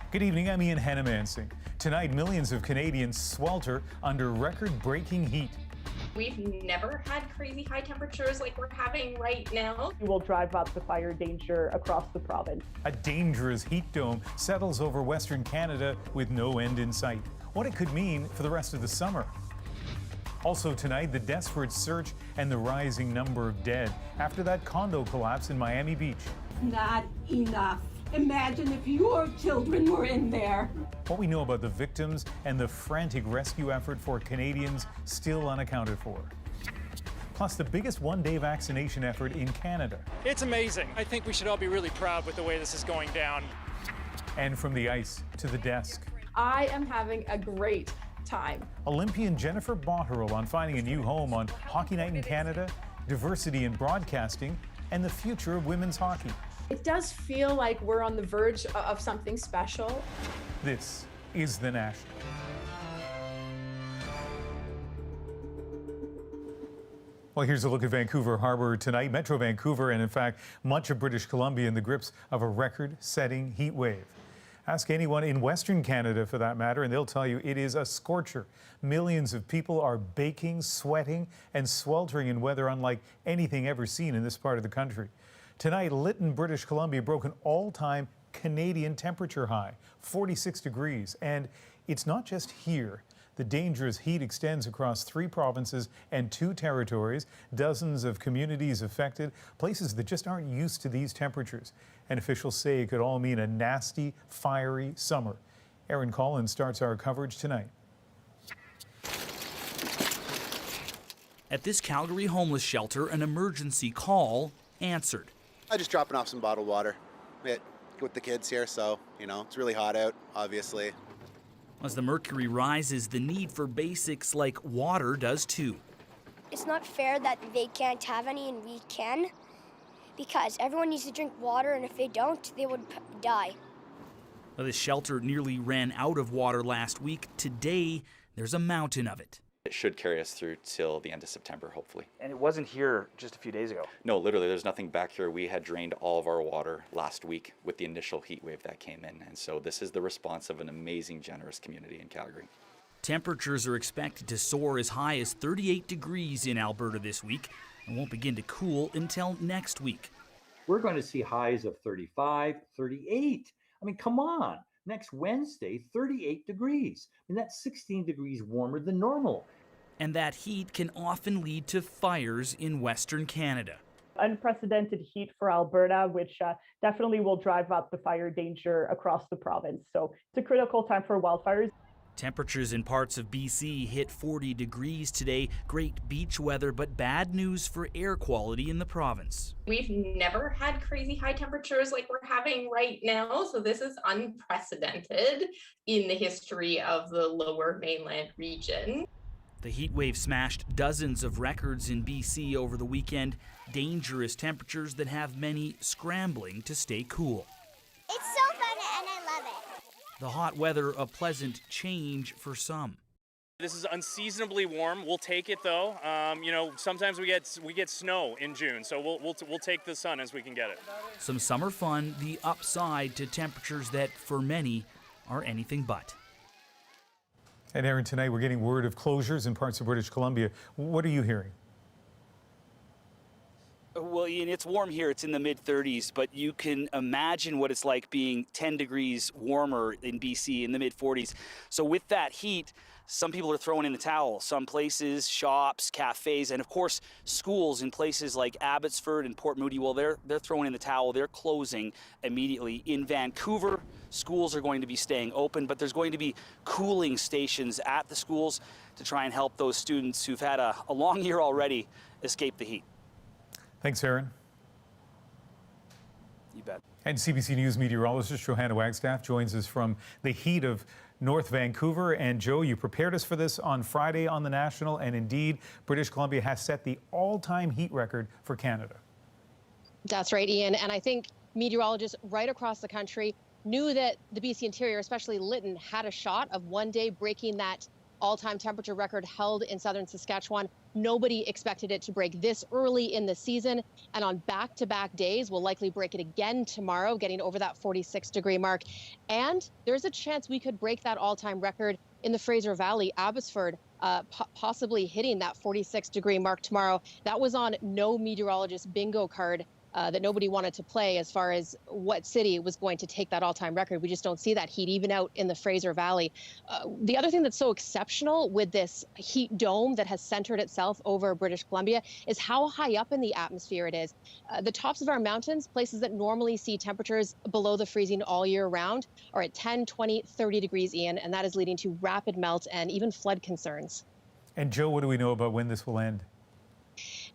Good evening, I'm Ian Hannamansing. Tonight, millions of Canadians swelter under record-breaking heat. We've never had crazy high temperatures like we're having right now. It will drive up the fire danger across the province. A dangerous heat dome settles over Western Canada with no end in sight. What it could mean for the rest of the summer. Also tonight, the desperate search and the rising number of dead after that condo collapse in Miami Beach. Not enough. Imagine if your children were in there. What we know about the victims and the frantic rescue effort for Canadians still unaccounted for. Plus, the biggest one-day vaccination effort in Canada. It's amazing. I think we should all be really proud with the way this is going down. And from the ice to the desk. I am having a great time. Olympian Jennifer Botterill on finding a new home on Hockey Night in Canada, diversity in broadcasting, and the future of women's hockey. It does feel like we're on the verge of something special. This is The National. Well, here's a look at Vancouver Harbour tonight. Metro Vancouver and, in fact, much of British Columbia in the grips of a record-setting heat wave. Ask anyone in Western Canada, for that matter, and they'll tell you it is a scorcher. Millions of people are baking, sweating, and sweltering in weather unlike anything ever seen in this part of the country. Tonight, Lytton, British Columbia broke an all-time Canadian temperature high, 46 degrees. And it's not just here. The dangerous heat extends across 3 provinces and 2 territories, dozens of communities affected, places that just aren't used to these temperatures. And officials say it could all mean a nasty, fiery summer. Erin Collins starts our coverage tonight. At this Calgary homeless shelter, an emergency call answered. I'm just dropping off some bottled water with the kids here, so, it's really hot out, obviously. As the mercury rises, the need for basics like water does too. It's not fair that they can't have any and we can, because everyone needs to drink water, and if they don't, they would die. Well, this shelter nearly ran out of water last week. Today, there's a mountain of it. It should carry us through till the end of September, hopefully. And it wasn't here just a few days ago? No, literally, there's nothing back here. We had drained all of our water last week with the initial heat wave that came in. And so this is the response of an amazing, generous community in Calgary. Temperatures are expected to soar as high as 38 degrees in Alberta this week and won't begin to cool until next week. We're going to see highs of 35, 38. I mean, come on. Next Wednesday, 38 degrees. I mean, that's 16 degrees warmer than normal. And that heat can often lead to fires in Western Canada. Unprecedented heat for Alberta, which definitely will drive up the fire danger across the province. So it's a critical time for wildfires. Temperatures in parts of BC hit 40 degrees today. Great beach weather, but bad news for air quality in the province. We've never had crazy high temperatures like we're having right now, so this is unprecedented in the history of the Lower Mainland region. The heat wave smashed dozens of records in BC over the weekend. Dangerous temperatures that have many scrambling to stay cool. It's so fun and I love it. The hot weather a pleasant change for some. This is unseasonably warm. We'll take it though. Sometimes we get snow in June, so we'll take the sun as we can get it. Some summer fun, the upside to temperatures that for many are anything but. And Erin, tonight we're getting word of closures in parts of British Columbia. What are you hearing? Well, Ian, it's warm here. It's in the mid-30s, but you can imagine what it's like being 10 degrees warmer in BC in the mid-40s. So with that heat, some people are throwing in the towel. Some places, shops, cafes, and of course, schools in places like Abbotsford and Port Moody, well, they're throwing in the towel. They're closing immediately. In Vancouver, schools are going to be staying open, but there's going to be cooling stations at the schools to try and help those students who've had a long year already escape the heat. Thanks, Erin. You bet. And CBC News meteorologist Johanna Wagstaff joins us from the heat of North Vancouver. And Joe, you prepared us for this on Friday on The National, and indeed, British Columbia has set the all-time heat record for Canada. That's right, Ian. And I think meteorologists right across the country knew that the BC interior, especially Lytton, had a shot of one day breaking that all-time temperature record held in southern Saskatchewan. Nobody expected it to break this early in the season, and on back-to-back days, we'll likely break it again tomorrow, getting over that 46-degree mark. And there's a chance we could break that all-time record in the Fraser Valley, Abbotsford, possibly hitting that 46-degree mark tomorrow. That was on no meteorologist bingo card that nobody wanted to play as far as what city was going to take that all-time record. We just don't see that heat even out in the Fraser Valley. The other thing that's so exceptional with this heat dome that has centered itself over British Columbia is how high up in the atmosphere it is. The tops of our mountains, places that normally see temperatures below the freezing all year round, are at 10, 20, 30 degrees, Ian, and that is leading to rapid melt and even flood concerns. And Joe, what do we know about when this will end?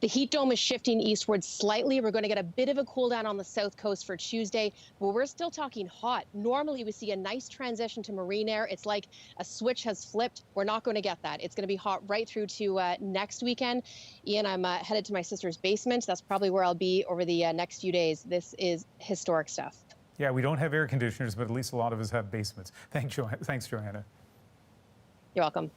The heat dome is shifting eastward slightly. We're going to get a bit of a cool down on the south coast for Tuesday, but we're still talking hot. Normally, we see a nice transition to marine air. It's like a switch has flipped. We're not going to get that. It's going to be hot right through to next weekend. Ian, I'm headed to my sister's basement. That's probably where I'll be over the next few days. This is historic stuff. Yeah, we don't have air conditioners, but at least a lot of us have basements. Thanks, Joanna. You're welcome.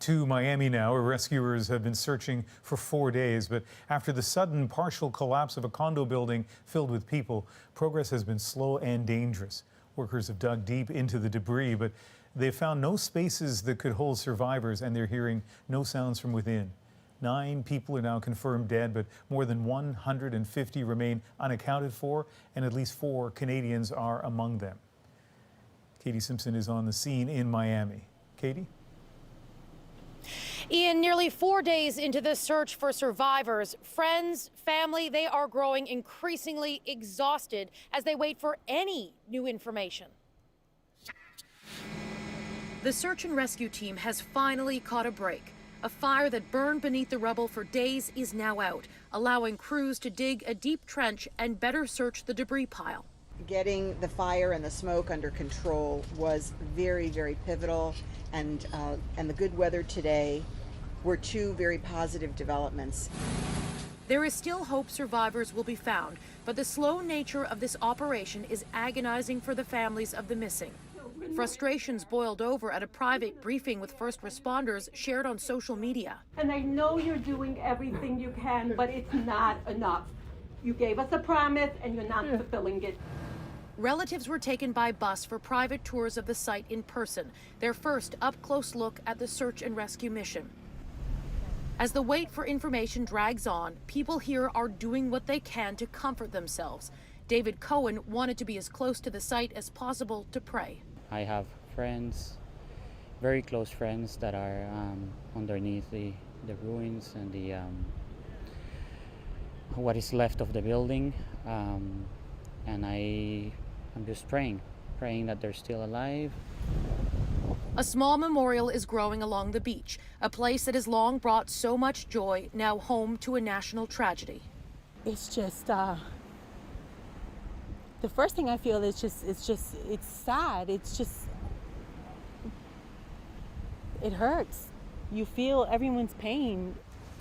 To Miami now, where rescuers have been searching for 4 days, but after the sudden partial collapse of a condo building filled with people, progress has been slow and dangerous. Workers have dug deep into the debris, but they've found no spaces that could hold survivors, and they're hearing no sounds from within. 9 people are now confirmed dead, but more than 150 remain unaccounted for, and at least 4 Canadians are among them. Katie Simpson is on the scene in Miami. Katie? Ian, nearly 4 days into the search for survivors, friends, family, they are growing increasingly exhausted as they wait for any new information. The search and rescue team has finally caught a break. A fire that burned beneath the rubble for days is now out, allowing crews to dig a deep trench and better search the debris pile. Getting the fire and the smoke under control was very, very pivotal, and the good weather today were 2 very positive developments. There is still hope survivors will be found, but the slow nature of this operation is agonizing for the families of the missing. Frustrations boiled over at a private briefing with first responders shared on social media. And I know you're doing everything you can, but it's not enough. You gave us a promise and you're not fulfilling it. Relatives were taken by bus for private tours of the site in person, their first up-close look at the search and rescue mission. As the wait for information drags on, people here are doing what they can to comfort themselves. David Cohen wanted to be as close to the site as possible to pray. I have friends, very close friends, that are underneath the ruins and the what is left of the building, and I'm just praying that they're still alive. A small memorial is growing along the beach, a place that has long brought so much joy, now home to a national tragedy. It's just, the first thing I feel is it's sad. It hurts. You feel everyone's pain.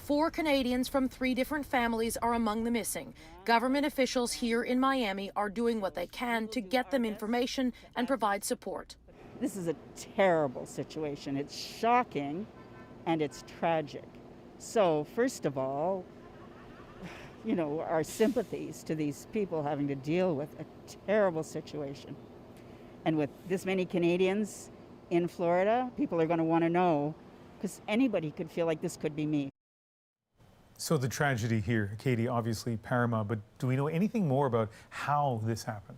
4 Canadians from 3 different families are among the missing. Government officials here in Miami are doing what they can to get them information and provide support. This is a terrible situation. It's shocking and it's tragic. So first of all, our sympathies to these people having to deal with a terrible situation. And with this many Canadians in Florida, people are going to want to know, because anybody could feel like this could be me. So the tragedy here, Katie, obviously paramount, but do we know anything more about how this happened?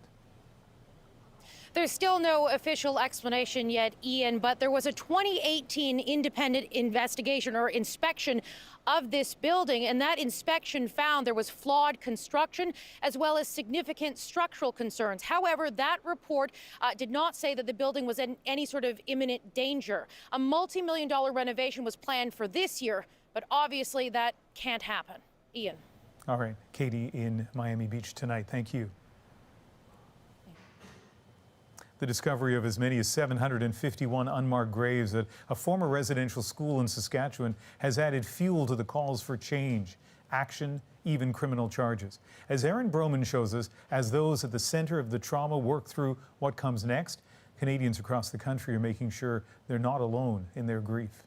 There's still no official explanation yet, Ian, but there was a 2018 independent investigation or inspection of this building, and that inspection found there was flawed construction as well as significant structural concerns. However, that report did not say that the building was in any sort of imminent danger. A multi-million-dollar renovation was planned for this year, but obviously that can't happen. Ian. All right, Katie in Miami Beach tonight. Thank you. The discovery of as many as 751 unmarked graves at a former residential school in Saskatchewan has added fuel to the calls for change, action, even criminal charges. As Aaron Broman shows us, as those at the center of the trauma work through what comes next, Canadians across the country are making sure they're not alone in their grief.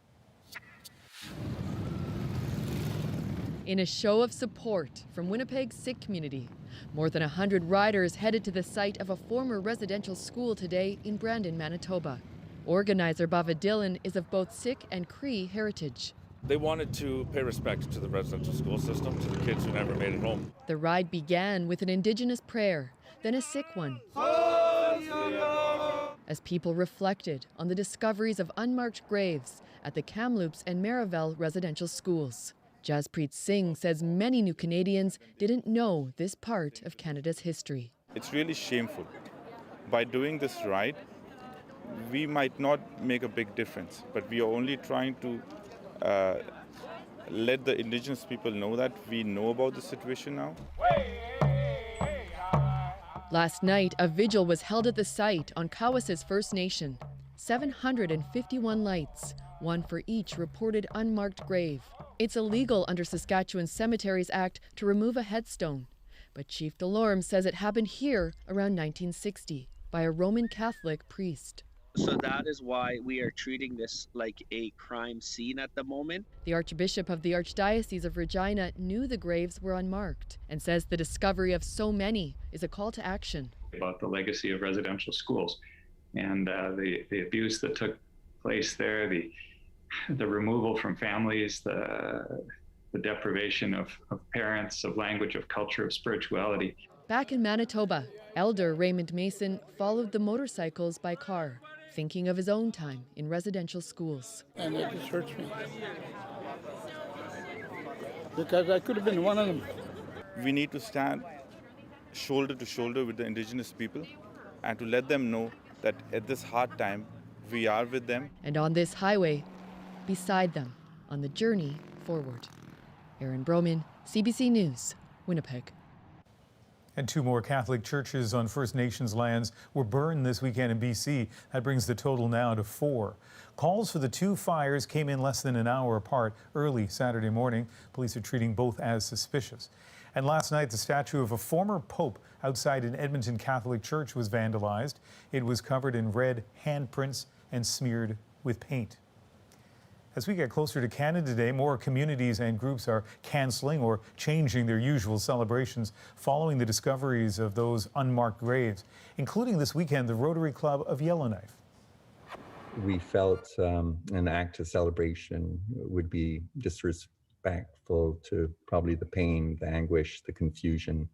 In a show of support from Winnipeg's Sikh community, more than 100 riders headed to the site of a former residential school today in Brandon, Manitoba. Organizer Botterill is of both Sikh and Cree heritage. They wanted to pay respect to the residential school system, to the kids who never made it home. The ride began with an Indigenous prayer, then a Sikh one, as people reflected on the discoveries of unmarked graves at the Kamloops and Marival residential schools. Jaspreet Singh says many new Canadians didn't know this part of Canada's history. It's really shameful. By doing this ride, we might not make a big difference, but we are only trying to let the Indigenous people know that we know about the situation now. Last night, a vigil was held at the site on Cowessess First Nation. 751 lights, one for each reported unmarked grave. It's illegal under Saskatchewan's Cemeteries Act to remove a headstone, but Chief Delorme says it happened here around 1960 by a Roman Catholic priest. So that is why we are treating this like a crime scene at the moment. The Archbishop of the Archdiocese of Regina knew the graves were unmarked and says the discovery of so many is a call to action. About the legacy of residential schools and the abuse that took place there, the removal from families, the deprivation of parents, of language, of culture, of spirituality. Back in Manitoba, Elder Raymond Mason followed the motorcycles by car, thinking of his own time in residential schools. And it just hurts me, because I could have been one of them. We need to stand shoulder to shoulder with the Indigenous people and to let them know that at this hard time, we are with them. And on this highway, beside them, on the journey forward. Aaron Broman, CBC News, Winnipeg. And 2 more Catholic churches on First Nations lands were burned this weekend in BC. That brings the total now to 4. Calls for the 2 fires came in less than an hour apart early Saturday morning. Police are treating both as suspicious. And last night, the statue of a former pope outside an Edmonton Catholic church was vandalized. It was covered in red handprints and smeared with paint. As we get closer to Canada Day, more communities and groups are canceling or changing their usual celebrations following the discoveries of those unmarked graves, including this weekend the Rotary Club of Yellowknife. We felt an act of celebration would be disrespectful to probably the pain, the anguish, the confusion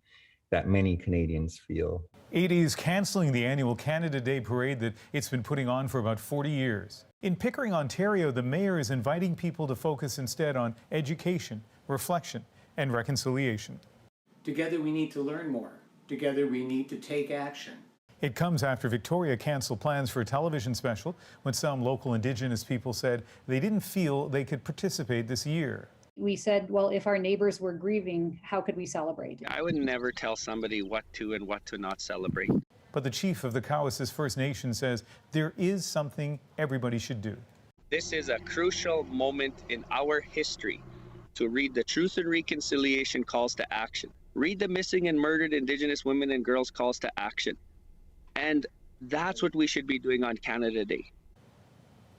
that many Canadians feel. It is canceling the annual Canada Day parade that it's been putting on for about 40 years. In Pickering, Ontario, the mayor is inviting people to focus instead on education, reflection, and reconciliation. Together we need to learn more. Together we need to take action. It comes after Victoria canceled plans for a television special when some local Indigenous people said they didn't feel they could participate this year. We said, well, if our neighbors were grieving, how could we celebrate? I would never tell somebody what to and what to not celebrate. But the chief of the Cowessess First Nation says there is something everybody should do. This is a crucial moment in our history to read the Truth and Reconciliation calls to action. Read the missing and murdered Indigenous women and girls calls to action. And that's what we should be doing on Canada Day.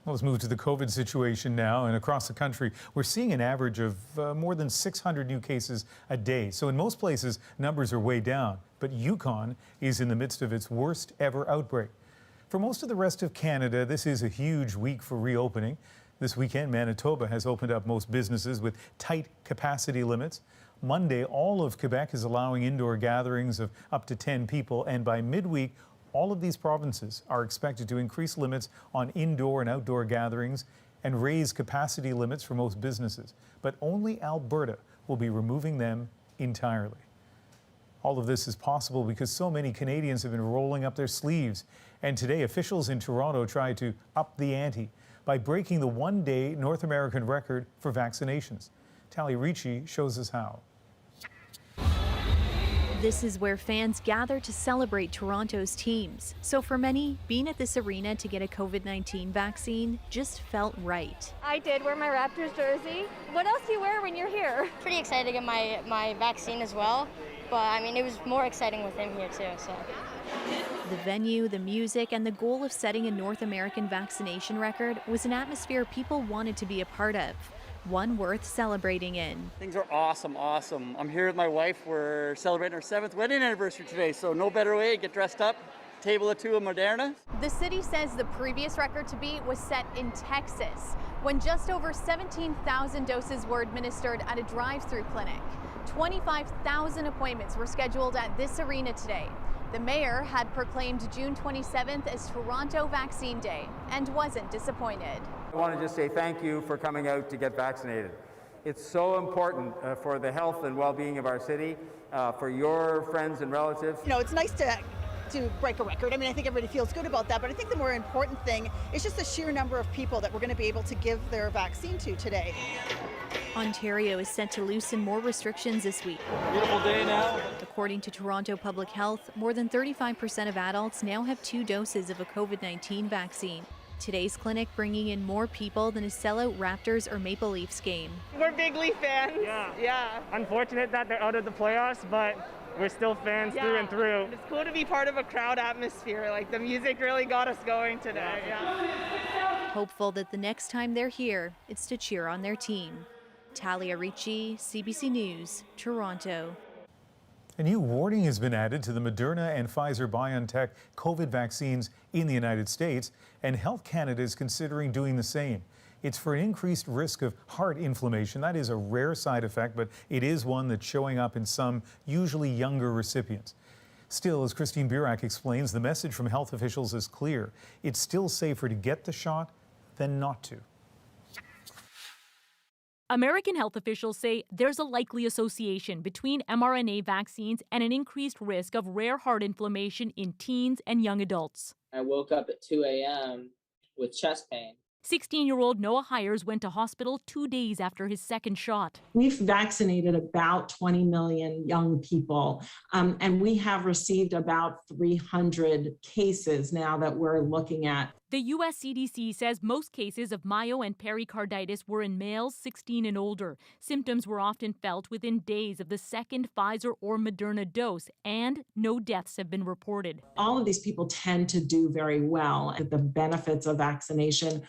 Well, let's move to the COVID situation now. And across the country, we're seeing an average of more than 600 new cases a day. So in most places, numbers are way down. But Yukon is in the midst of its worst ever outbreak. For most of the rest of Canada, this is a huge week for reopening. This weekend, Manitoba has opened up most businesses with tight capacity limits. Monday, all of Quebec is allowing indoor gatherings of up to 10 people. And by midweek, all of these provinces are expected to increase limits on indoor and outdoor gatherings and raise capacity limits for most businesses. But only Alberta will be removing them entirely. All of this is possible because so many Canadians have been rolling up their sleeves. And today, officials in Toronto tried to up the ante by breaking the one-day North American record for vaccinations. Tally Ricci shows us how. This is where fans gather to celebrate Toronto's teams. So for many, being at this arena to get a COVID-19 vaccine just felt right. I did wear my Raptors jersey. What else do you wear when you're here? Pretty excited to get my vaccine as well, but I mean, it was more exciting with him here too, so. The venue, the music, and the goal of setting a North American vaccination record was an atmosphere people wanted to be a part of, one worth celebrating in. Things are awesome. I'm here with my wife. We're celebrating our 7th wedding anniversary today, so no better way to get dressed up. Table of 2 of Moderna. The city says the previous record to beat was set in Texas, when just over 17,000 doses were administered at a drive-through clinic. 25,000 appointments were scheduled at this arena today. The mayor had proclaimed June 27th as Toronto Vaccine Day and wasn't disappointed. I want to just say thank you for coming out to get vaccinated. It's so important for the health and well-being of our city, for your friends and relatives. You know, it's nice to break a record. I mean, I think everybody feels good about that, but I think the more important thing is just the sheer number of people that we're going to be able to give their vaccine to today. Ontario is set to loosen more restrictions this week. Beautiful day now. According to Toronto Public Health, more than 35% of adults now have 2 doses of a COVID-19 vaccine. Today's clinic bringing in more people than a sellout Raptors or Maple Leafs game. We're big Leaf fans. Yeah. Unfortunate that they're out of the playoffs, but we're still fans through and through. It's cool to be part of a crowd atmosphere. Like, the music really got us going today. Hopeful that the next time they're here, it's to cheer on their team. Talia Ricci, CBC News, Toronto. A new warning has been added to the Moderna and Pfizer-BioNTech COVID vaccines in the United States, and Health Canada is considering doing the same. It's for an increased risk of heart inflammation. That is a rare side effect, but it is one that's showing up in some, usually younger recipients. Still, as Christine Burak explains, the message from health officials is clear. It's still safer to get the shot than not to. American health officials say there's a likely association between mRNA vaccines and an increased risk of rare heart inflammation in teens and young adults. I woke up at 2 a.m. with chest pain. 16-year-old Noah Hires went to hospital 2 days after his second shot. We've vaccinated about 20 million young people, and we have received about 300 cases now that we're looking at. The U.S. CDC says most cases of myo and pericarditis were in males 16 and older. Symptoms were often felt within days of the second Pfizer or Moderna dose, and no deaths have been reported. All of these people tend to do very well. The benefits of vaccination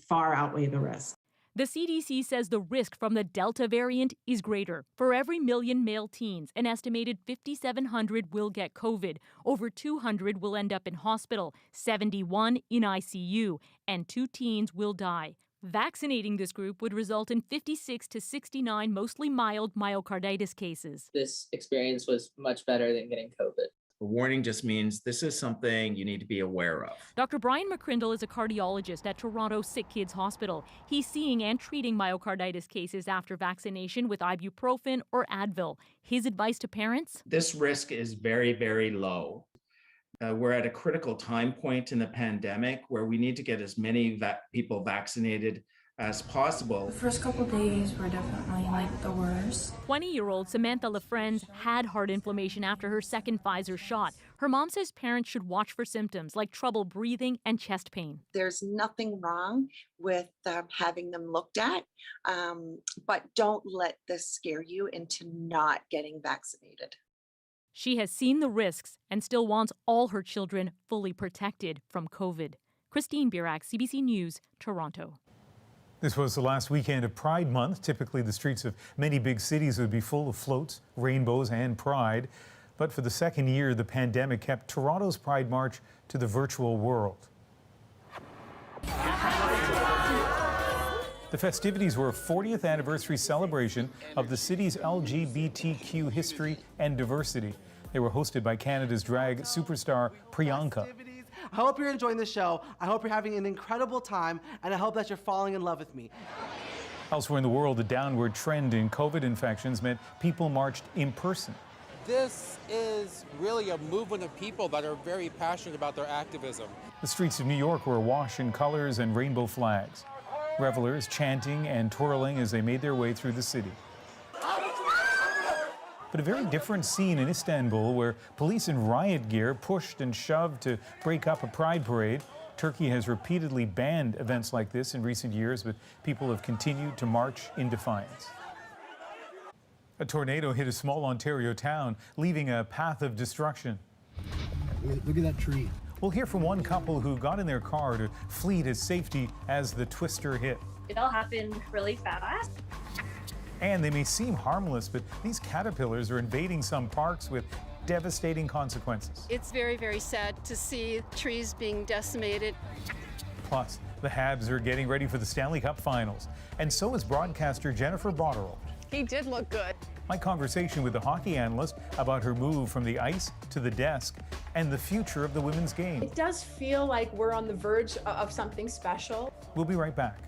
far outweigh the risk. The CDC says the risk from the Delta variant is greater. For every million male teens, an estimated 5,700 will get COVID. Over 200 will end up in hospital, 71 in ICU, and 2 teens will die. Vaccinating this group would result in 56 to 69 mostly mild myocarditis cases. This experience was much better than getting COVID. A warning just means this is something you need to be aware of. Dr. Brian McCrindle is a cardiologist at Toronto Sick Kids Hospital. He's seeing and treating myocarditis cases after vaccination with ibuprofen or Advil. His advice to parents? This risk is very, very low. We're at a critical time point in the pandemic where we need to get as many people vaccinated as possible. The first couple of days were definitely like the worst. 20-year-old Samantha LaFrenz had heart inflammation after her second Pfizer shot. Her mom says parents should watch for symptoms like trouble breathing and chest pain. There's nothing wrong with having them looked at, but don't let this scare you into not getting vaccinated. She has seen the risks and still wants all her children fully protected from COVID. Christine Burak, CBC News, Toronto. This was the last weekend of Pride Month. Typically, the streets of many big cities would be full of floats, rainbows, and pride. But for the second year, the pandemic kept Toronto's Pride March to the virtual world. The festivities were a 40th anniversary celebration of the city's LGBTQ history and diversity. They were hosted by Canada's drag superstar Priyanka. I hope you're enjoying the show. I hope you're having an incredible time, and I hope that you're falling in love with me. Elsewhere in the world, the downward trend in COVID infections meant people marched in person. This is really a movement of people that are very passionate about their activism. The streets of New York were awash in colors and rainbow flags. Revelers chanting and twirling as they made their way through the city. But a very different scene in Istanbul, where police in riot gear pushed and shoved to break up a pride parade. Turkey has repeatedly banned events like this in recent years, but people have continued to march in defiance. A tornado hit a small Ontario town, leaving a path of destruction. Look at that tree. We'll hear from one couple who got in their car to flee to safety as the twister hit. It all happened really fast. And they may seem harmless, but these caterpillars are invading some parks with devastating consequences. It's very, very sad to see trees being decimated. Plus, the Habs are getting ready for the Stanley Cup Finals, and so is broadcaster Jennifer Botterill. He did look good. My conversation with the hockey analyst about her move from the ice to the desk and the future of the women's game. It does feel like we're on the verge of something special. We'll be right back.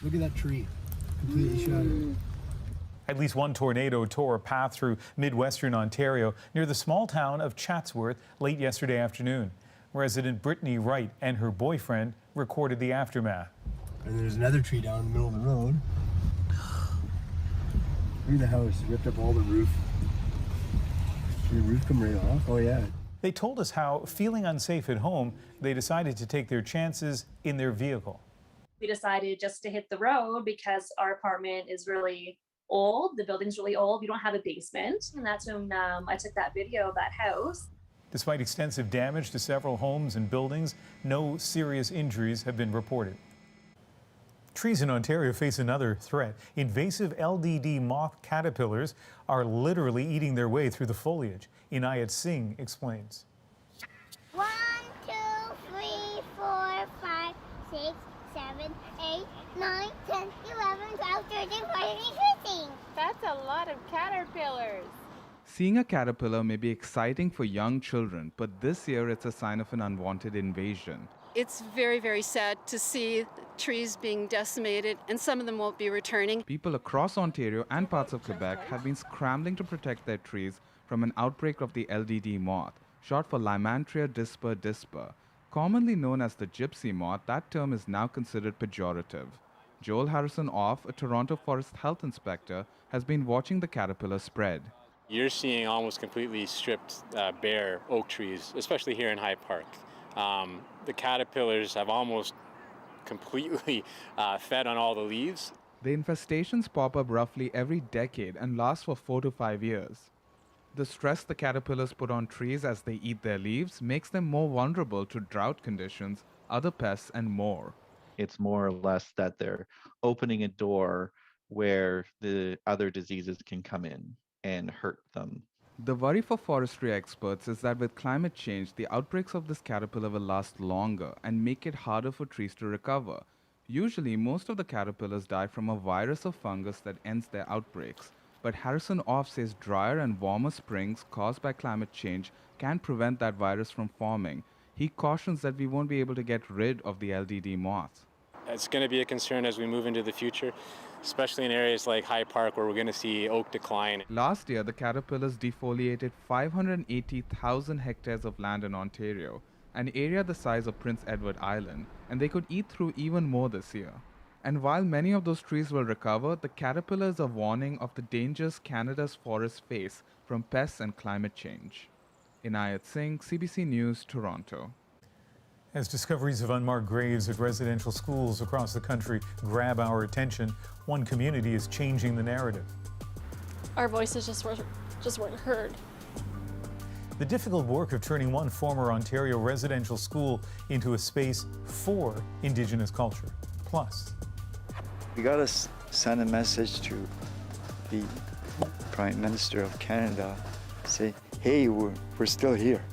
Look at that tree, completely shattered. At least one tornado tore a path through Midwestern Ontario near the small town of Chatsworth late yesterday afternoon. Resident Brittany Wright and her boyfriend recorded the aftermath. And there's another tree down in the middle of the road. Look at the house, ripped up all the roof. Did the roof come right off? Oh yeah. They told us how, feeling unsafe at home, they decided to take their chances in their vehicle. We decided just to hit the road because our apartment is really old. The building's really old. We don't have a basement. And that's when I took that video of that house. Despite extensive damage to several homes and buildings, no serious injuries have been reported. Trees in Ontario face another threat. Invasive LDD moth caterpillars are literally eating their way through the foliage. Inayat Singh explains. 1, 2, 3, 4, 5, 6, 7, 8, 9, 10, 11, 12, 13, 14, 15. That's a lot of caterpillars. Seeing a caterpillar may be exciting for young children, but this year it's a sign of an unwanted invasion. It's very, very sad to see trees being decimated, and some of them won't be returning. People across Ontario and parts of Quebec have been scrambling to protect their trees from an outbreak of the LDD moth, short for Lymantria disper disper. Commonly known as the gypsy moth, that term is now considered pejorative. Joel Harrison-Off, a Toronto Forest Health Inspector, has been watching the caterpillar spread. You're seeing almost completely stripped bare oak trees, especially here in High Park. The caterpillars have almost completely fed on all the leaves. The infestations pop up roughly every decade and last for 4 to 5 years. The stress the caterpillars put on trees as they eat their leaves makes them more vulnerable to drought conditions, other pests, and more. It's more or less that they're opening a door where the other diseases can come in and hurt them. The worry for forestry experts is that with climate change, the outbreaks of this caterpillar will last longer and make it harder for trees to recover. Usually, most of the caterpillars die from a virus or fungus that ends their outbreaks. But Harrison-Off says drier and warmer springs caused by climate change can prevent that virus from forming. He cautions that we won't be able to get rid of the LDD moth. It's going to be a concern as we move into the future, especially in areas like High Park where we're going to see oak decline. Last year, the caterpillars defoliated 580,000 hectares of land in Ontario, an area the size of Prince Edward Island, and they could eat through even more this year. And while many of those trees will recover, the caterpillars are warning of the dangers Canada's forests face from pests and climate change. Inayat Singh, CBC News, Toronto. As discoveries of unmarked graves at residential schools across the country grab our attention, one community is changing the narrative. Our voices just weren't heard. The difficult work of turning one former Ontario residential school into a space for Indigenous culture. Plus, we got to send a message to the Prime Minister of Canada, say, hey, we're still here.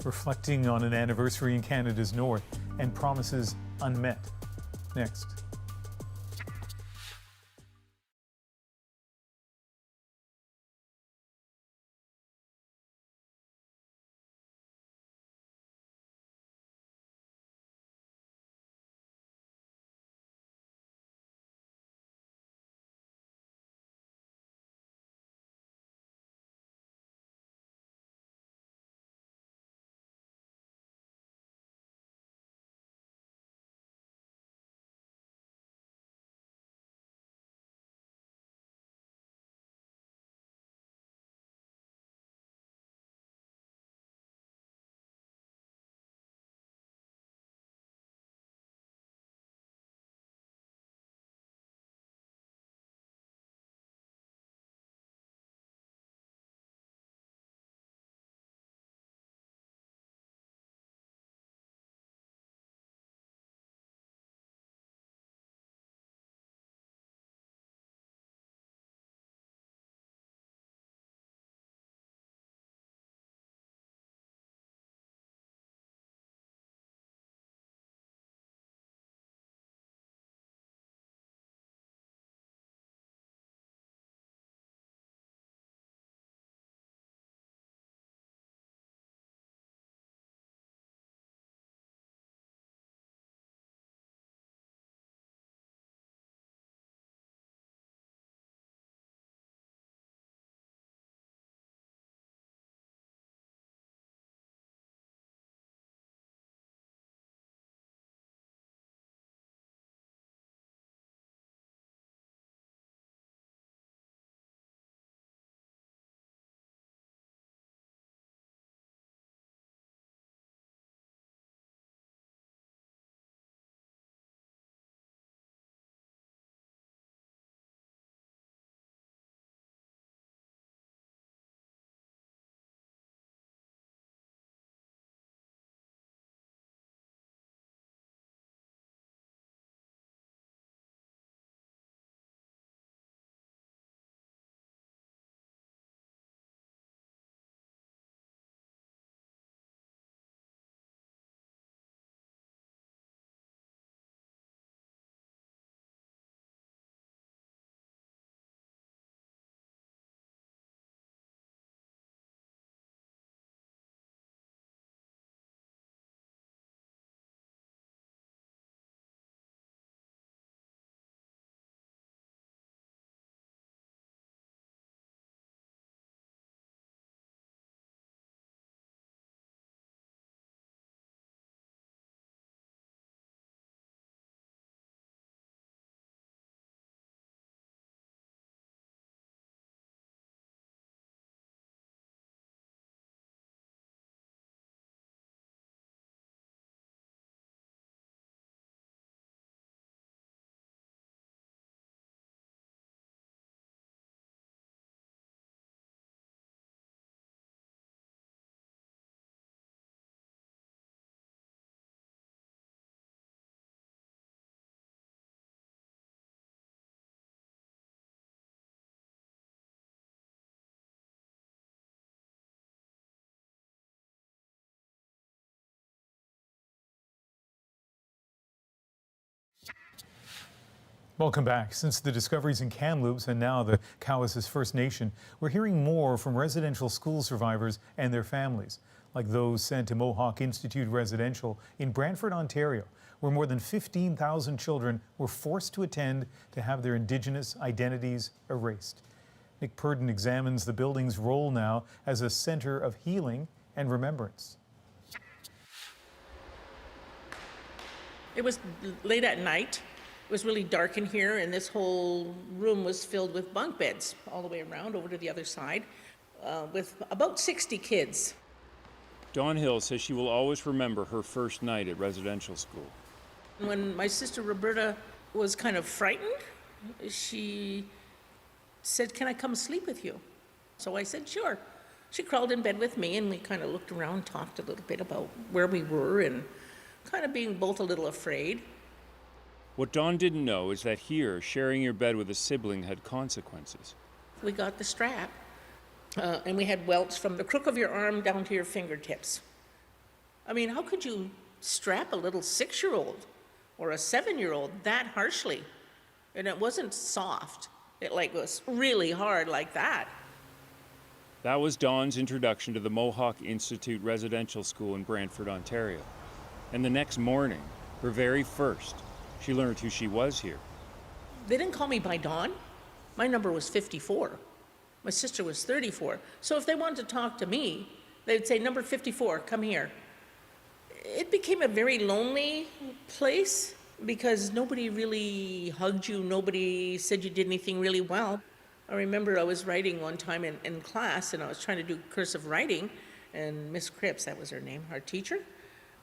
reflecting on an anniversary in Canada's north and promises unmet. Next. Welcome back. Since the discoveries in Kamloops and now the Cowessess First Nation, we're hearing more from residential school survivors and their families, like those sent to Mohawk Institute Residential in Brantford, Ontario, where more than 15,000 children were forced to attend to have their Indigenous identities erased. Nick Purdon examines the building's role now as a centre of healing and remembrance. It was late at night. It was really dark in here, and this whole room was filled with bunk beds all the way around over to the other side, with about 60 kids. Dawn Hill says she will always remember her first night at residential school. When my sister Roberta was kind of frightened, she said, "Can I come sleep with you?" So I said, "Sure." She crawled in bed with me, and we kind of looked around, talked a little bit about where we were, and kind of being both a little afraid. What Dawn didn't know is that here, sharing your bed with a sibling had consequences. We got the strap, and we had welts from the crook of your arm down to your fingertips. I mean, how could you strap a little 6-year-old or a 7-year-old that harshly? And it wasn't soft. It was really hard like that. That was Dawn's introduction to the Mohawk Institute Residential School in Brantford, Ontario. And the next morning, her very first, she learned who she was here. They didn't call me by Dawn. My number was 54. My sister was 34. So if they wanted to talk to me, they'd say, "Number 54, come here." It became a very lonely place because nobody really hugged you. Nobody said you did anything really well. I remember I was writing one time in class, and I was trying to do cursive writing, and Miss Cripps, that was her name, our teacher,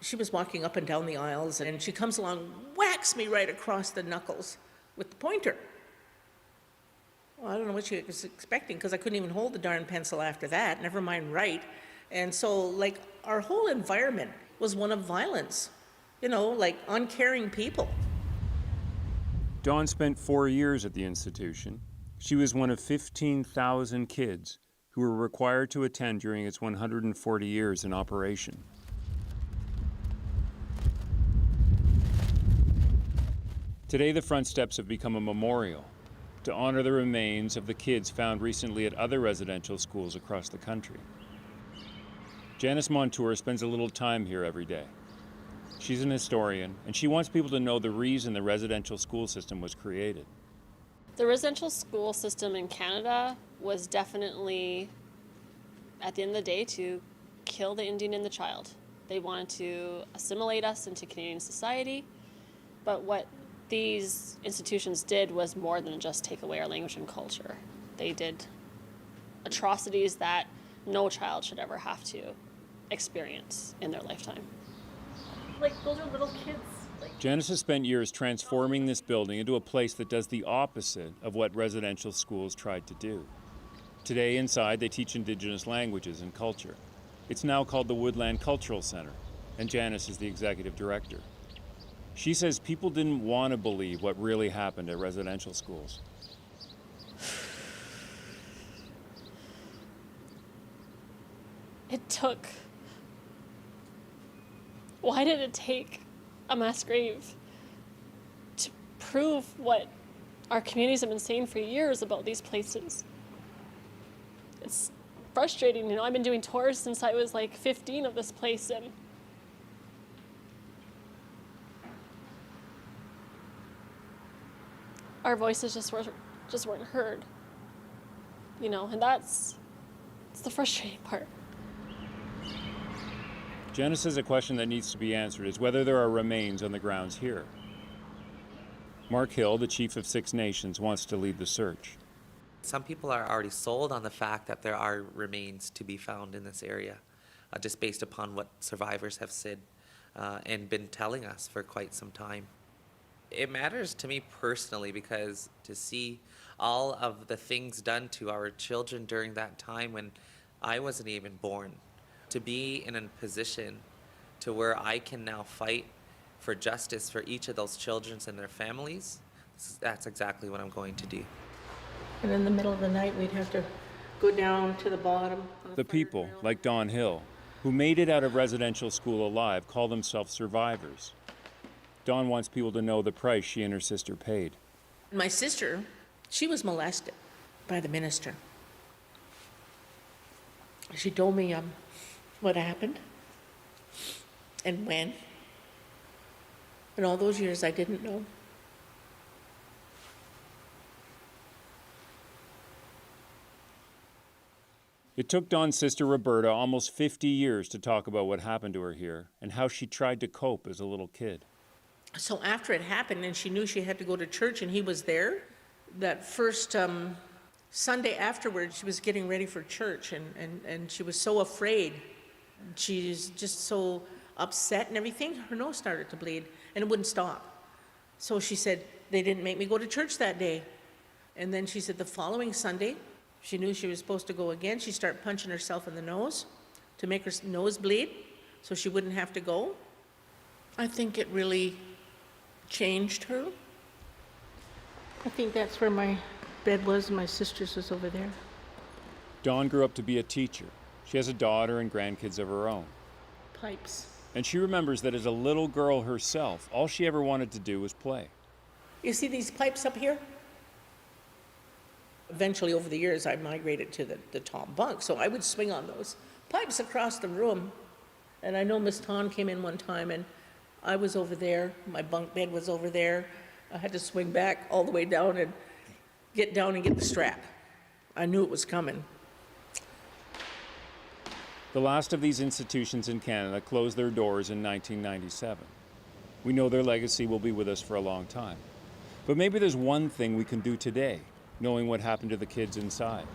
she was walking up and down the aisles, and she comes along, whacks me right across the knuckles with the pointer. Well, I don't know what she was expecting, because I couldn't even hold the darn pencil after that, never mind write. And so, our whole environment was one of violence, uncaring people. Dawn spent 4 years at the institution. She was one of 15,000 kids who were required to attend during its 140 years in operation. Today, the front steps have become a memorial to honor the remains of the kids found recently at other residential schools across the country. Janice Montour spends a little time here every day. She's an historian, and she wants people to know the reason the residential school system was created. The residential school system in Canada was definitely, at the end of the day, to kill the Indian and the child. They wanted to assimilate us into Canadian society, but what these institutions did was more than just take away our language and culture. They did atrocities that no child should ever have to experience in their lifetime. Those are little kids. Janice has spent years transforming this building into a place that does the opposite of what residential schools tried to do. Today, inside, they teach Indigenous languages and culture. It's now called the Woodland Cultural Center, and Janice is the executive director. She says people didn't want to believe what really happened at residential schools. Why did it take a mass grave to prove what our communities have been saying for years about these places? It's frustrating, I've been doing tours since I was 15 of this place, and our voices just weren't heard, and that's the frustrating part. Janice says a question that needs to be answered is whether there are remains on the grounds here. Mark Hill, the chief of Six Nations, wants to lead the search. Some people are already sold on the fact that there are remains to be found in this area, just based upon what survivors have said and been telling us for quite some time. It matters to me personally because to see all of the things done to our children during that time when I wasn't even born, to be in a position to where I can now fight for justice for each of those children and their families, that's exactly what I'm going to do. And in the middle of the night, we'd have to go down to the bottom. The people, like Dawn Hill, who made it out of residential school alive, call themselves survivors. Dawn wants people to know the price she and her sister paid. My sister, she was molested by the minister. She told me what happened and when. And all those years I didn't know. It took Dawn's sister Roberta almost 50 years to talk about what happened to her here and how she tried to cope as a little kid. So after it happened and she knew she had to go to church and he was there, that first Sunday afterwards, she was getting ready for church and she was so afraid. She's just so upset and everything. Her nose started to bleed and it wouldn't stop. So she said, they didn't make me go to church that day. And then she said the following Sunday, she knew she was supposed to go again. She started punching herself in the nose to make her nose bleed so she wouldn't have to go. I think it really changed her. I think that's where my bed was and my sister's was over there. Dawn grew up to be a teacher. She has a daughter and grandkids of her own. Pipes. And she remembers that as a little girl herself, all she ever wanted to do was play. You see these pipes up here? Eventually, over the years, I migrated to the top bunk, so I would swing on those pipes across the room. And I know Miss Ton came in one time, and I was over there. My bunk bed was over there. I had to swing back all the way down and get down and get the strap. I knew it was coming. The last of these institutions in Canada closed their doors in 1997. We know their legacy will be with us for a long time. But maybe there's one thing we can do today, knowing what happened to the kids inside.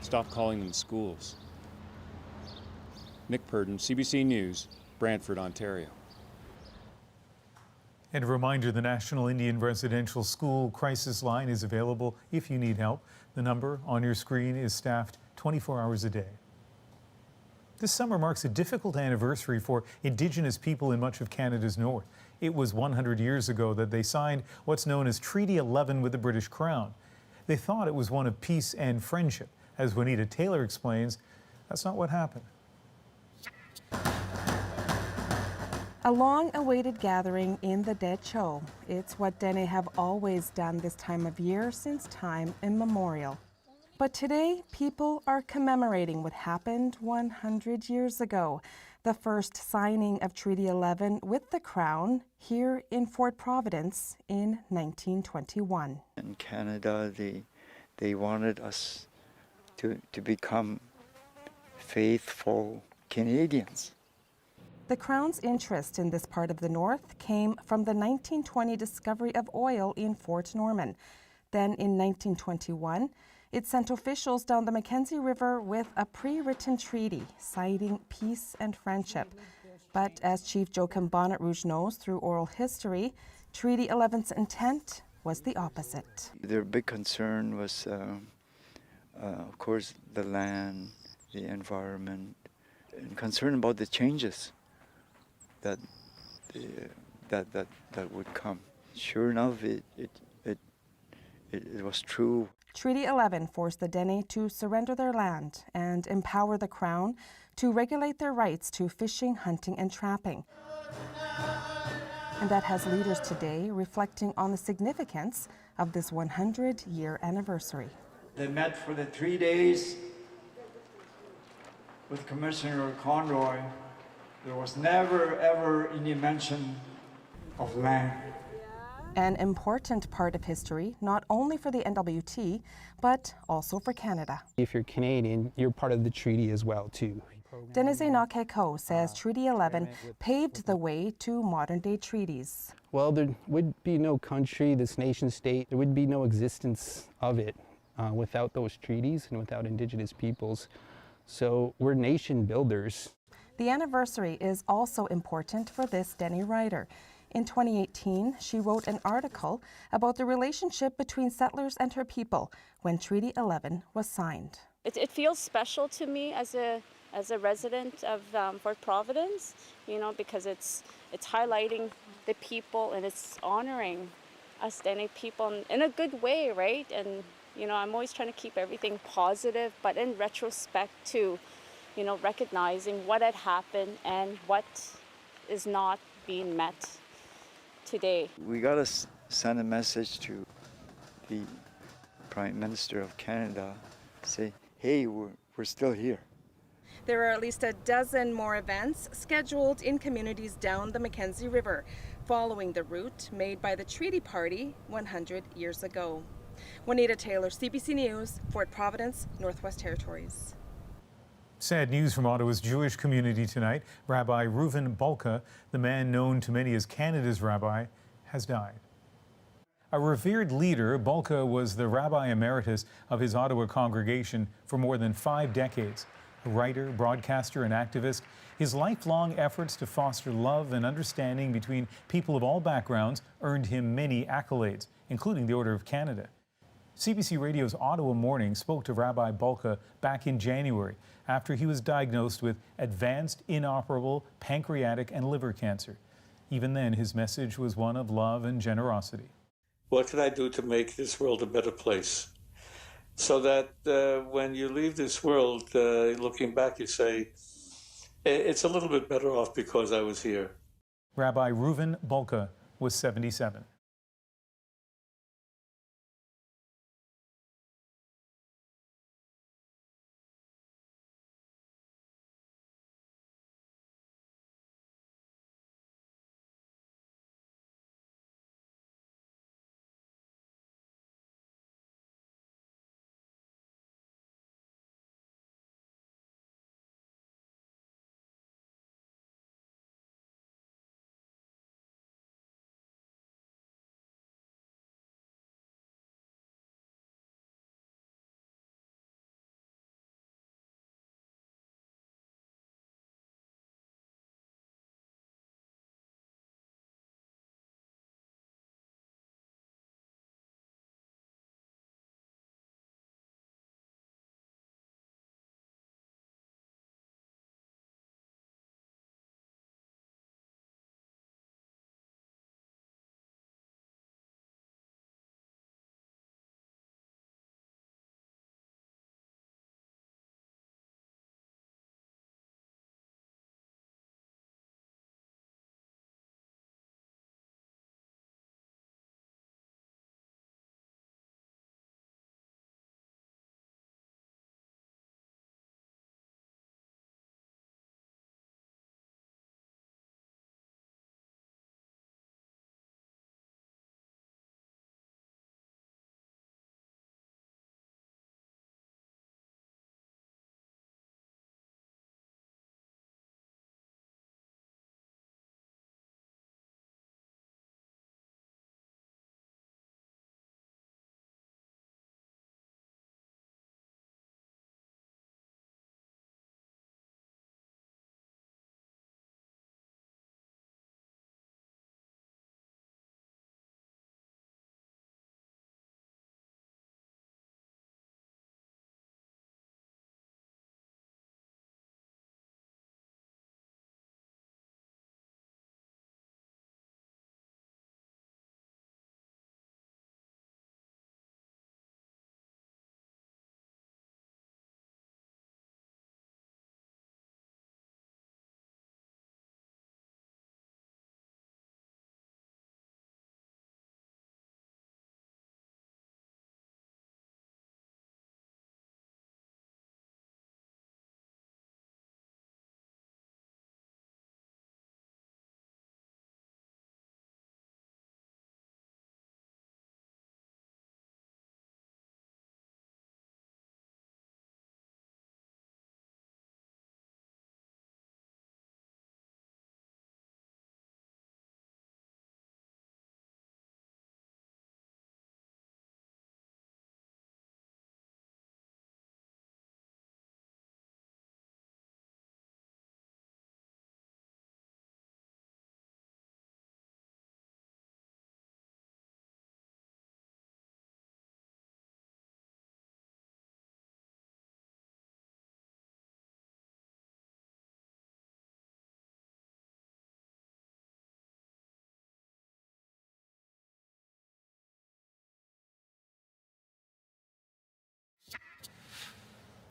Stop calling them schools. Nick Purdon, CBC News, Brantford, Ontario. And a reminder, the National Indian Residential School Crisis Line is available if you need help. The number on your screen is staffed 24 hours a day. This summer marks a difficult anniversary for Indigenous people in much of Canada's north. It was 100 years ago that they signed what's known as Treaty 11 with the British Crown. They thought it was one of peace and friendship. As Juanita Taylor explains, that's not what happened. A long-awaited gathering in the Dead Show. It's what Dene have always done this time of year since time immemorial. But today, people are commemorating what happened 100 years ago, the first signing of Treaty 11 with the Crown here in Fort Providence in 1921. In Canada, they wanted us to become faithful Canadians. The Crown's interest in this part of the North came from the 1920 discovery of oil in Fort Norman. Then in 1921, it sent officials down the Mackenzie River with a pre-written treaty citing peace and friendship. But as Chief Joachim Bonnet Rouge knows through oral history, Treaty 11's intent was the opposite. Their big concern was, of course, the land, the environment, and concern about the changes that would come. Sure enough, it was true. Treaty 11 forced the Dene to surrender their land and empower the Crown to regulate their rights to fishing, hunting, and trapping. And that has leaders today reflecting on the significance of this 100-year anniversary. They met for the 3 days with Commissioner Conroy. There was never, ever any mention of land. An important part of history, not only for the NWT, but also for Canada. If you're Canadian, you're part of the treaty as well, too. Denise Nakeko says Treaty 11 paved the way to modern-day treaties. Well, there would be no country, this nation-state, there would be no existence of it without those treaties and without Indigenous peoples. So we're nation builders. The anniversary is also important for this Dene writer. In 2018, she wrote an article about the relationship between settlers and her people when Treaty 11 was signed. It feels special to me as a resident of Fort Providence, you know, because it's highlighting the people and it's honoring us Dene people in a good way, right? And you know, I'm always trying to keep everything positive, but in retrospect to, you know, recognizing what had happened and what is not being met today. We got to send a message to the Prime Minister of Canada, say, hey, we're still here. There are at least a dozen more events scheduled in communities down the Mackenzie River, following the route made by the Treaty Party 100 years ago. Juanita Taylor, CBC News, Fort Providence, Northwest Territories. Sad news from Ottawa's Jewish community tonight. Rabbi Reuven Balka, the man known to many as Canada's rabbi, has died. A revered leader, Balka was the rabbi emeritus of his Ottawa congregation for more than 5 decades. A writer, broadcaster, and activist, his lifelong efforts to foster love and understanding between people of all backgrounds earned him many accolades, including the Order of Canada. CBC Radio's Ottawa Morning spoke to Rabbi Balka back in January after he was diagnosed with advanced inoperable pancreatic and liver cancer. Even then, his message was one of love and generosity. What can I do to make this world a better place? So that when you leave this world, looking back, you say, it's a little bit better off because I was here. Rabbi Reuven Balka was 77.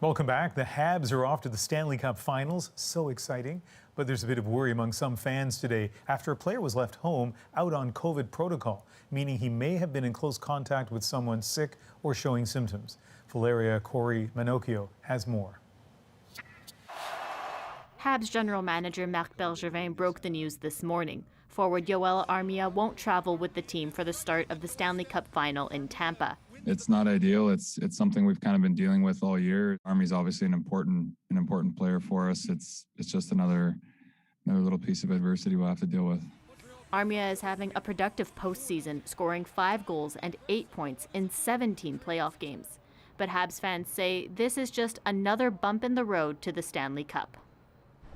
Welcome back. The Habs are off to the Stanley Cup Finals. So exciting. But there's a bit of worry among some fans today after a player was left home out on COVID protocol, meaning he may have been in close contact with someone sick or showing symptoms. Valeria Corey Minocchio has more. Habs general manager Marc Bergevin broke the news this morning. Forward Yoel Armia won't travel with the team for the start of the Stanley Cup final in Tampa. It's not ideal. It's something we've kind of been dealing with all year. Army's obviously an important player for us. It's just another little piece of adversity we'll have to deal with. Armia is having a productive postseason, scoring 5 goals and 8 points in 17 playoff games. But Habs fans say this is just another bump in the road to the Stanley Cup.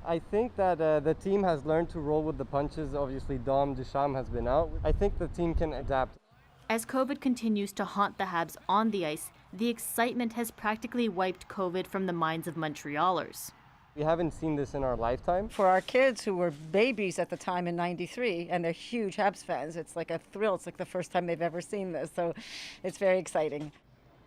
I think that the team has learned to roll with the punches. Obviously, Dom Ducharme has been out. I think the team can adapt. As COVID continues to haunt the Habs on the ice, the excitement has practically wiped COVID from the minds of Montrealers. We haven't seen this in our lifetime. For our kids who were babies at the time in '93, and they're huge Habs fans, it's like a thrill. It's like the first time they've ever seen this, so it's very exciting.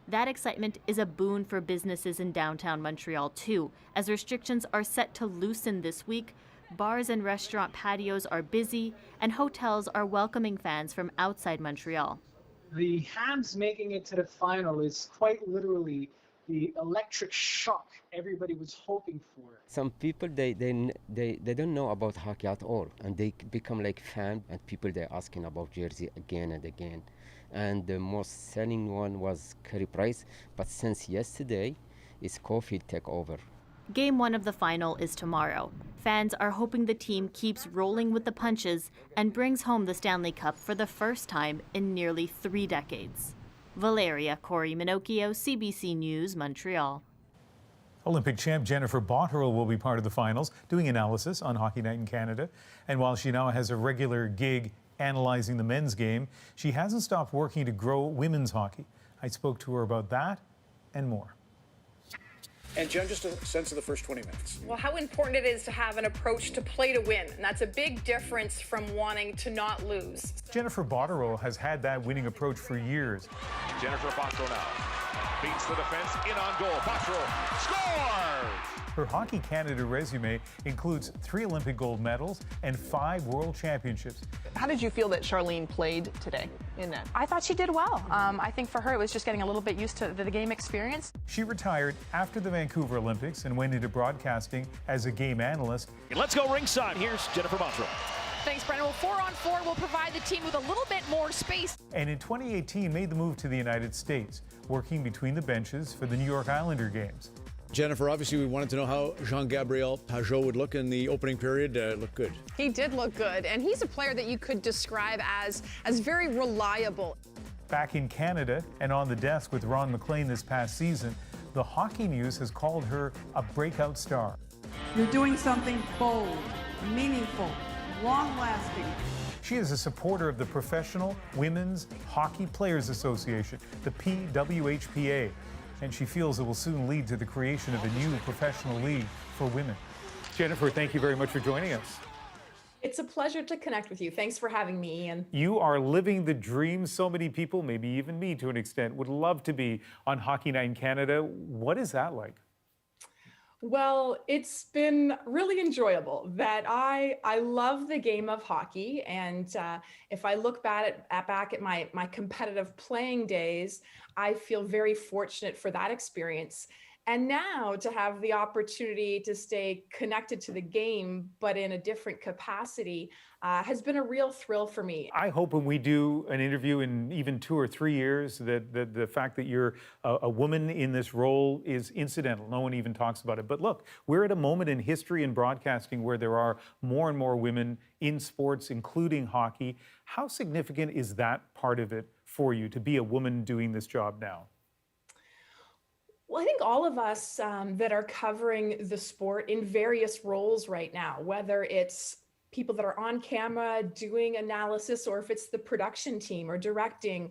That excitement is a boon for businesses in downtown Montreal too, as restrictions are set to loosen this week. Bars and restaurant patios are busy, and hotels are welcoming fans from outside Montreal. The Habs making it to the final is quite literally the electric shock everybody was hoping for. Some people, they don't know about hockey at all, and they become like fan, and people, they're asking about jersey again and again. And the most selling one was Carey Price, but since yesterday, it's Caulfield take over. Game 1 of the final is tomorrow. Fans are hoping the team keeps rolling with the punches and brings home the Stanley Cup for the first time in nearly 3 decades. Valeria Corey Minocchio, CBC News, Montreal. Olympic champ Jennifer Botterill will be part of the finals, doing analysis on Hockey Night in Canada. And while she now has a regular gig analyzing the men's game, she hasn't stopped working to grow women's hockey. I spoke to her about that and more. And Jen, just a sense of the first 20 minutes. Well, how important it is to have an approach to play to win. And that's a big difference from wanting to not lose. Jennifer Botterill has had that winning approach for years. Jennifer Botterill now beats the defense, in on goal. Botterill scores! Her Hockey Canada resume includes 3 Olympic gold medals and 5 world championships. How did you feel that Charlene played today in that? I thought she did well. I think for her it was just getting a little bit used to the game experience. She retired after the Vancouver Olympics and went into broadcasting as a game analyst. Let's go ringside. Here's Jennifer Botterill. Thanks, Brendan. Well, 4-on-4 will provide the team with a little bit more space. And in 2018 made the move to the United States, working between the benches for the New York Islander games. Jennifer, obviously we wanted to know how Jean-Gabriel Pajot would look in the opening period. Looked good. He did look good, and he's a player that you could describe as very reliable. Back in Canada and on the desk with Ron McLean this past season, the Hockey News has called her a breakout star. You're doing something bold, meaningful, long-lasting. She is a supporter of the Professional Women's Hockey Players Association, the PWHPA, and she feels it will soon lead to the creation of a new professional league for women. Jennifer, thank you very much for joining us. It's a pleasure to connect with you. Thanks for having me, Ian. You are living the dream. So many people, maybe even me to an extent, would love to be on Hockey Night in Canada. What is that like? Well, it's been really enjoyable. That I love the game of hockey, and if I look back at my competitive playing days, I feel very fortunate for that experience. And now to have the opportunity to stay connected to the game, but in a different capacity, has been a real thrill for me. I hope when we do an interview in even 2 or 3 years that the fact that you're a woman in this role is incidental. No one even talks about it. But look, we're at a moment in history in broadcasting where there are more and more women in sports, including hockey. How significant is that part of it for you to be a woman doing this job now? Well, I think all of us that are covering the sport in various roles right now, whether it's people that are on camera doing analysis, or if it's the production team or directing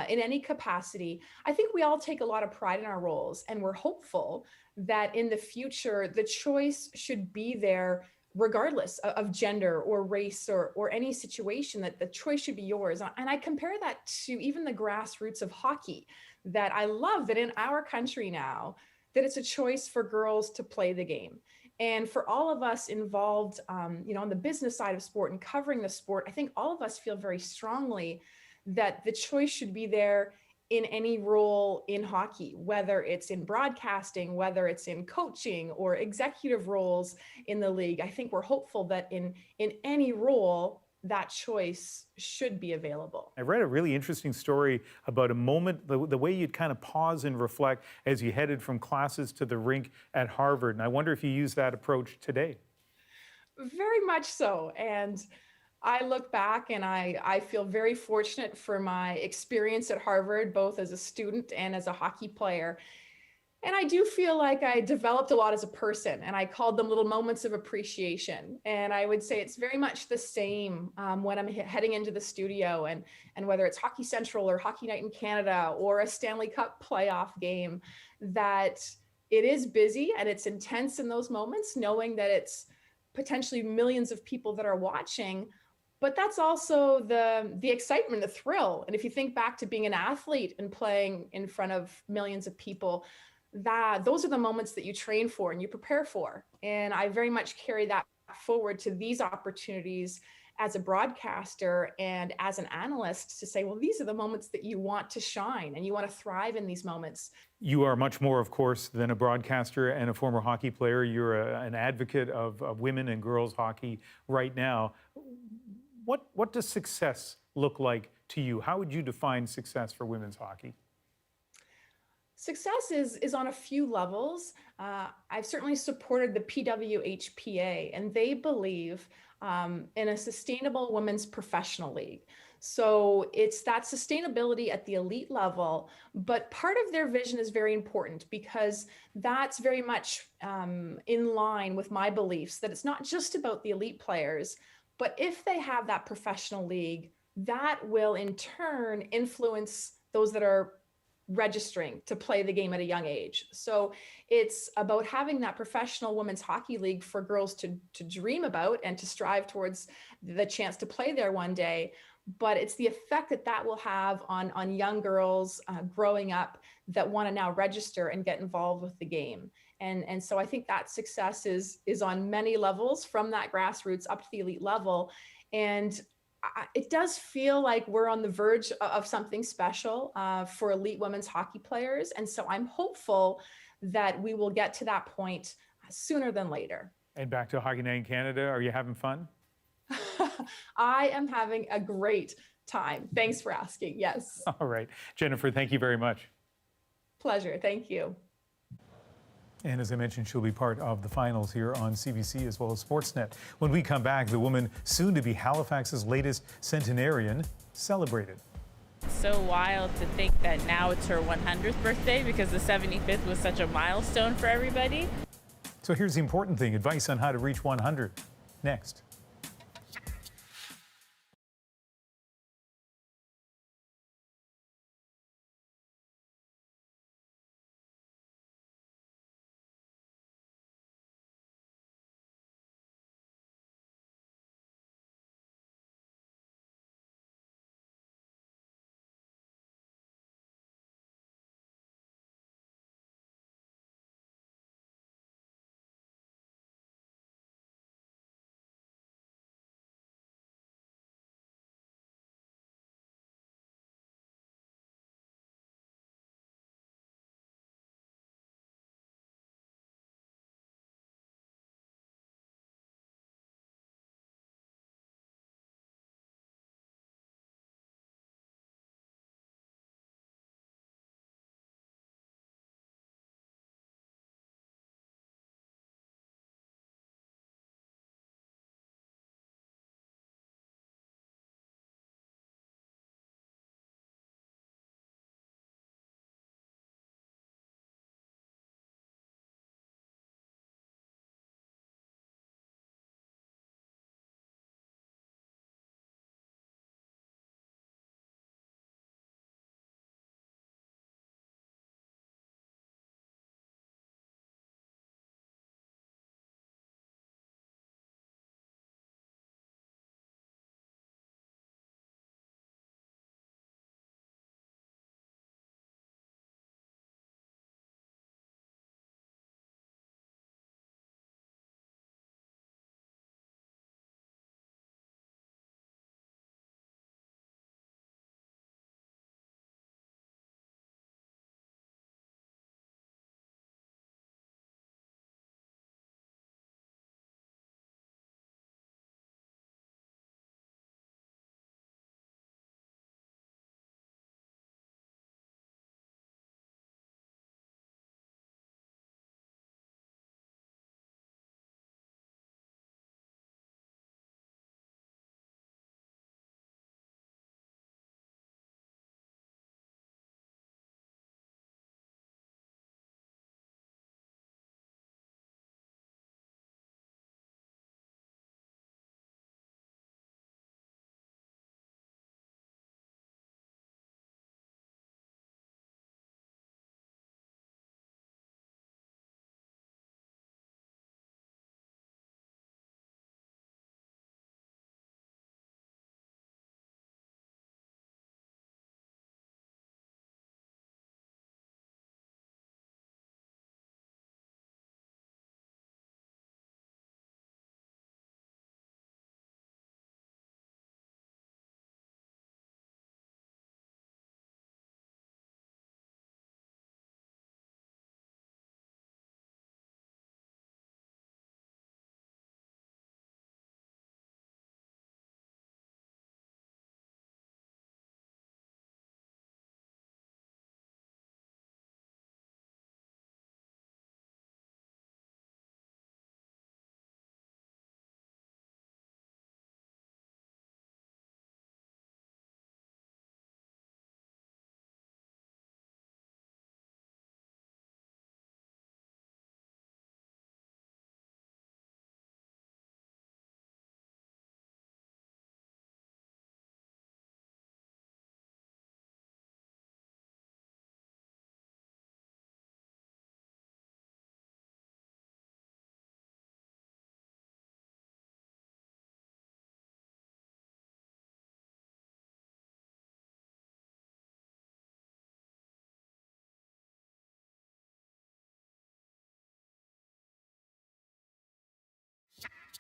in any capacity, I think we all take a lot of pride in our roles, and we're hopeful that in the future, the choice should be there regardless of gender or race or any situation, that the choice should be yours. And I compare that to even the grassroots of hockey, that I love that in our country now, that it's a choice for girls to play the game. And for all of us involved, on the business side of sport and covering the sport, I think all of us feel very strongly that the choice should be there in any role in hockey, whether it's in broadcasting, whether it's in coaching or executive roles in the league. I think we're hopeful that in any role, that choice should be available. I read a really interesting story about a moment, the way you'd kind of pause and reflect as you headed from classes to the rink at Harvard. And I wonder if you use that approach today. Very much so. And I look back and I feel very fortunate for my experience at Harvard, both as a student and as a hockey player. And I do feel like I developed a lot as a person, and I called them little moments of appreciation. And I would say it's very much the same when I'm heading into the studio, and whether it's Hockey Central or Hockey Night in Canada or a Stanley Cup playoff game, that it is busy and it's intense in those moments, knowing that it's potentially millions of people that are watching. But that's also the excitement, the thrill. And if you think back to being an athlete and playing in front of millions of people, those are the moments that you train for and you prepare for. And I very much carry that forward to these opportunities as a broadcaster and as an analyst, to say, well, these are the moments that you want to shine and you want to thrive in these moments. You are much more, of course, than a broadcaster and a former hockey player. You're an advocate of women and girls hockey right now. What does success look like to you? How would you define success for women's hockey? Success is on a few levels. I've certainly supported the PWHPA, and they believe in a sustainable women's professional league. So it's that sustainability at the elite level, but part of their vision is very important, because that's very much in line with my beliefs that it's not just about the elite players, but if they have that professional league, that will in turn influence those that are registering to play the game at a young age. So it's about having that professional women's hockey league for girls to dream about and to strive towards the chance to play there one day. But it's the effect that will have on young girls growing up that want to now register and get involved with the game. And so I think that success is on many levels, from that grassroots up to the elite level. And it does feel like we're on the verge of something special for elite women's hockey players. And so I'm hopeful that we will get to that point sooner than later. And back to Hockey Night in Canada, are you having fun? I am having a great time. Thanks for asking. Yes. All right. Jennifer, thank you very much. Pleasure. Thank you. And as I mentioned, she'll be part of the finals here on CBC as well as Sportsnet. When we come back, the woman soon to be Halifax's latest centenarian celebrated. So wild to think that now it's her 100th birthday, because the 75th was such a milestone for everybody. So here's the important thing, advice on how to reach 100. Next.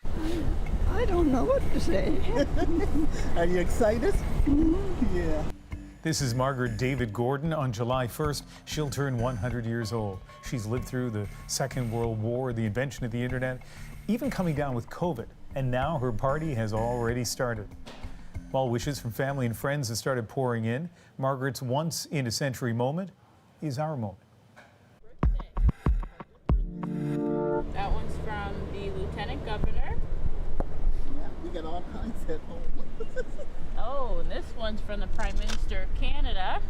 I don't know what to say. Are you excited? Yeah. This is Margaret David Gordon. On July 1st, she'll turn 100 years old. She's lived through the Second World War, the invention of the internet, even coming down with COVID. And now her party has already started. While wishes from family and friends have started pouring in, Margaret's once-in-a-century moment is our moment. That one's from the Lieutenant Governor. Yeah, we got all kinds at home. Oh, and this one's from the Prime Minister of Canada.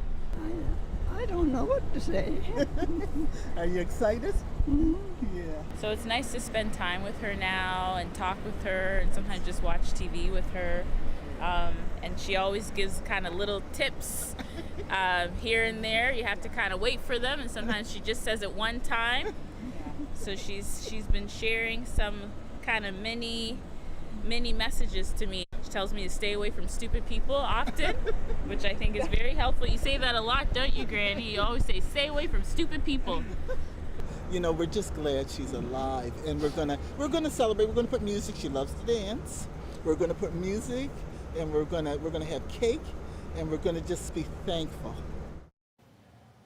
I don't know what to say. Are you excited? Yeah. So it's nice to spend time with her now and talk with her and sometimes just watch TV with her. And she always gives kind of little tips here and there. You have to kind of wait for them, and sometimes she just says it one time. So she's been sharing some kind of mini messages to me. She tells me to stay away from stupid people often, which I think is very helpful. You say that a lot, don't you, Granny? You always say, stay away from stupid people. You know, we're just glad she's alive, and we're gonna celebrate. We're gonna put music. She loves to dance. We're gonna put music, and we're gonna have cake, and we're gonna just be thankful.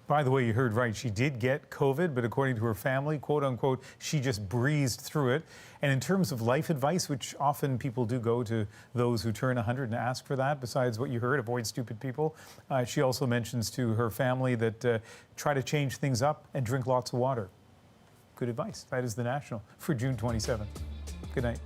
By the way, you heard right. She did get COVID, but according to her family, quote unquote, she just breezed through it. And in terms of life advice, which often people do go to those who turn 100 and ask for that, besides what you heard, avoid stupid people, she also mentions to her family that try to change things up and drink lots of water. Good advice. That is The National for June 27th. Good night.